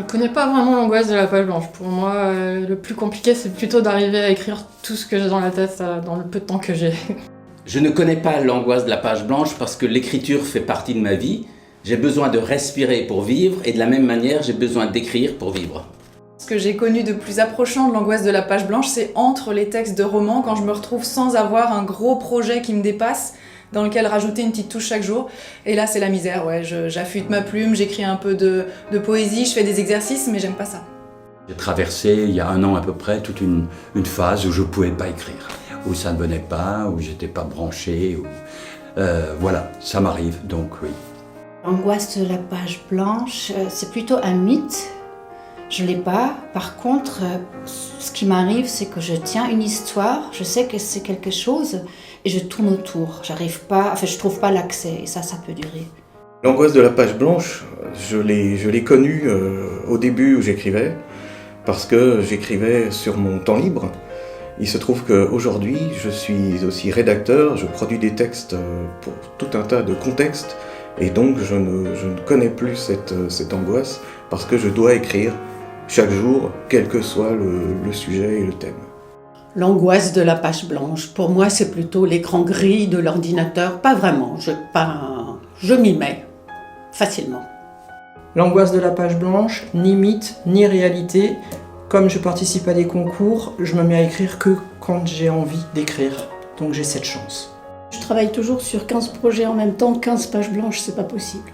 connais pas vraiment l'angoisse de la page blanche. Pour moi, le plus compliqué, c'est plutôt d'arriver à écrire tout ce que j'ai dans la tête dans le peu de temps que j'ai. Je ne connais pas l'angoisse de la page blanche parce que l'écriture fait partie de ma vie. J'ai besoin de respirer pour vivre et de la même manière, j'ai besoin d'écrire pour vivre. Ce que j'ai connu de plus approchant de l'angoisse de la page blanche, c'est entre les textes de romans, quand je me retrouve sans avoir un gros projet qui me dépasse, dans lequel rajouter une petite touche chaque jour. Et là, c'est la misère, ouais. J'affûte ma plume, j'écris un peu de poésie, je fais des exercices, mais j'aime pas ça. J'ai traversé, il y a 1 an à peu près, toute une phase où je ne pouvais pas écrire, où ça ne venait pas, où j'étais pas branché. Voilà, ça m'arrive, donc oui. L'angoisse de la page blanche, c'est plutôt un mythe. Je ne l'ai pas. Par contre, ce qui m'arrive, c'est que je tiens une histoire, je sais que c'est quelque chose, et je tourne autour. Je trouve pas l'accès, et ça peut durer. L'angoisse de la page blanche, je l'ai connue au début où j'écrivais, parce que j'écrivais sur mon temps libre. Il se trouve qu'aujourd'hui, je suis aussi rédacteur, je produis des textes pour tout un tas de contextes, et donc je ne connais plus cette angoisse, parce que je dois écrire chaque jour, quel que soit le sujet et le thème. L'angoisse de la page blanche, pour moi, c'est plutôt l'écran gris de l'ordinateur. Pas vraiment, je m'y mets facilement. L'angoisse de la page blanche, ni mythe, ni réalité. Comme je participe à des concours, je me mets à écrire que quand j'ai envie d'écrire. Donc j'ai cette chance. Je travaille toujours sur 15 projets en même temps, 15 pages blanches, c'est pas possible.